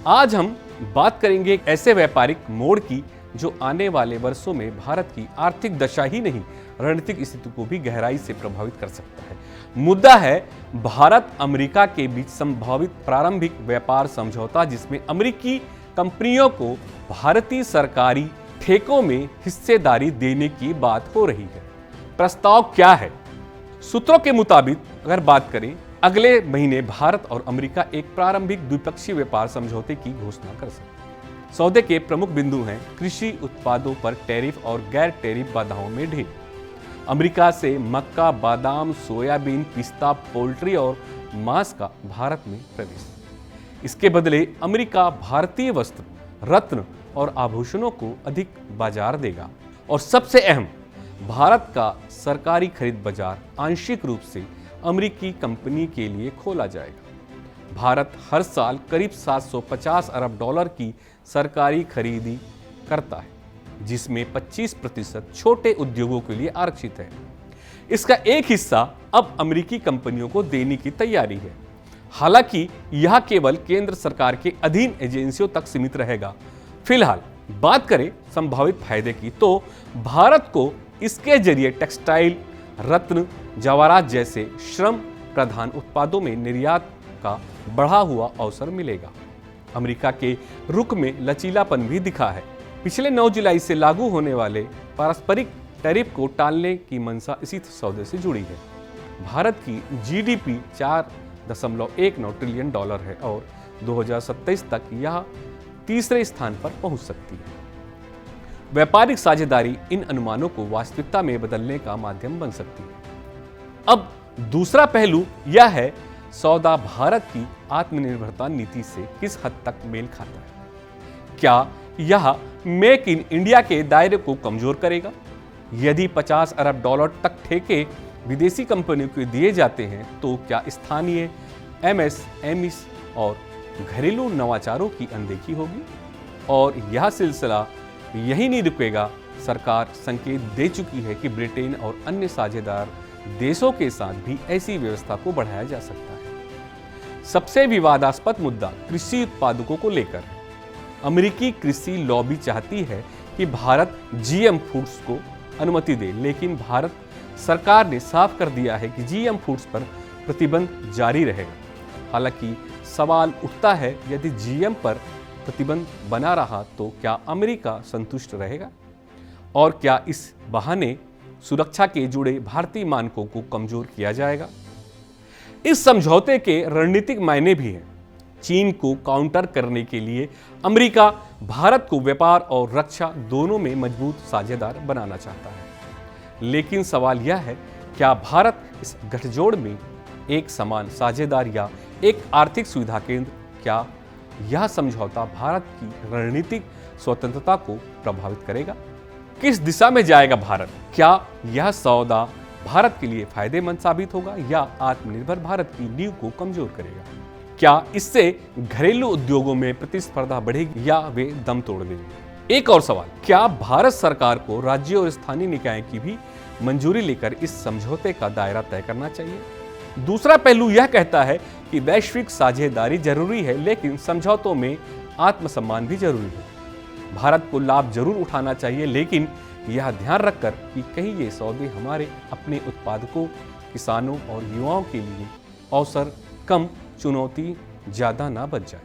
आज हम बात करेंगे एक ऐसे व्यापारिक मोड़ की जो आने वाले वर्षों में भारत की आर्थिक दशा ही नहीं, रणनीतिक स्थिति को भी गहराई से प्रभावित कर सकता है। मुद्दा है भारत अमेरिका के बीच संभावित प्रारंभिक व्यापार समझौता, जिसमें अमेरिकी कंपनियों को भारतीय सरकारी ठेकों में हिस्सेदारी देने की बात हो रही है। प्रस्ताव क्या है? सूत्रों के मुताबिक अगर बात करें, अगले महीने भारत और अमेरिका एक प्रारंभिक द्विपक्षीय व्यापार समझौते की घोषणा कर सकते हैं। सौदे के प्रमुख बिंदु हैं कृषि उत्पादों पर टैरिफ और गैर टैरिफ बाधाओं में ढील, अमेरिका से मक्का, बादाम, सोयाबीन, पिस्ता, पोल्ट्री और मांस का भारत में प्रवेश। इसके बदले अमेरिका भारतीय वस्त्र, रत्न और आभूषणों को अधिक बाजार देगा और सबसे अहम, भारत का सरकारी खरीद बाजार आंशिक रूप से अमेरिकी कंपनी के लिए खोला जाएगा। भारत हर साल करीब 750 अरब डॉलर की सरकारी खरीदी करता है, जिसमें 25% छोटे उद्योगों के लिए आरक्षित है। इसका एक हिस्सा अब अमेरिकी कंपनियों को देने की तैयारी है। हालांकि यह केवल केंद्र सरकार के अधीन एजेंसियों तक सीमित रहेगा। फिलहाल बात करें संभावित फायदे की, तो भारत को इसके जरिए टेक्सटाइल, रत्न, जवाहरात जैसे श्रम प्रधान उत्पादों में निर्यात का बढ़ा हुआ अवसर मिलेगा। अमेरिका के रुख में लचीलापन भी दिखा है। पिछले 9 जुलाई से लागू होने वाले पारस्परिक टैरिफ को टालने की मंशा इसी सौदे से जुड़ी है। भारत की जीडीपी 4.19 ट्रिलियन डॉलर है और 2027 तक यह तीसरे स्थान पर पहुंच सकती है। व्यापारिक साझेदारी इन अनुमानों को वास्तविकता में बदलने का माध्यम बन सकती है। अब दूसरा पहलू यह है, सौदा भारत की आत्मनिर्भरता नीति से किस हद तक मेल खाता है। क्या यह मेक इन इंडिया के दायरे को कमजोर करेगा? यदि 50 अरब डॉलर तक ठेके विदेशी कंपनियों को दिए जाते हैं, तो क्या स्थानीय एमएसएमईस और घरेलू नवाचारों की अनदेखी होगी? और यह सिलसिला यही नहीं रुकेगा। सरकार संकेत दे चुकी है कि ब्रिटेन और अन्य साझेदार देशों के साथ भी ऐसी व्यवस्था को बढ़ाया जा सकता है। सबसे विवादास्पद मुद्दा कृषि उत्पादकों को लेकर है। अमेरिकी कृषि लॉबी चाहती है कि भारत जीएम फूड्स को अनुमति दे, लेकिन भारत सरकार ने साफ कर दिया है कि जीएम फूड्स पर प्रतिबंध जारी रहेगा। हालांकि सवाल उठता है, यदि जीएम पर प्रतिबंध बना रहा तो क्या अमेरिका संतुष्ट रहेगा? और क्या इस बहाने सुरक्षा के जुड़े भारतीय मानकों को कमजोर किया जाएगा? इस समझौते के रणनीतिक मायने भी हैं। चीन को काउंटर करने के लिए अमेरिका भारत को व्यापार और रक्षा दोनों में मजबूत साझेदार बनाना चाहता है। लेकिन सवाल यह है, क्या भारत इस गठजोड़ में एक समान साझेदार या एक आर्थिक सुविधा केंद्र? क्या यह समझौता भारत की रणनीतिक स्वतंत्रता को प्रभावित करेगा? किस दिशा में जाएगा भारत? क्या यह सौदा भारत के लिए फायदेमंद साबित होगा या आत्मनिर्भर भारत की नींव को कमजोर करेगा? क्या इससे घरेलू उद्योगों में प्रतिस्पर्धा बढ़ेगी या वे दम तोड़ देंगे? एक और सवाल, क्या भारत सरकार को राज्यों और स्थानीय निकायों की भी मंजूरी लेकर इस समझौते का दायरा तय करना चाहिए? दूसरा पहलू यह कहता है कि वैश्विक साझेदारी जरूरी है, लेकिन समझौतों में आत्मसम्मान भी जरूरी है। भारत को लाभ जरूर उठाना चाहिए, लेकिन यह ध्यान रखकर कि कहीं ये सौदे हमारे अपने उत्पादकों, किसानों और युवाओं के लिए अवसर कम, चुनौती ज्यादा ना बन जाए।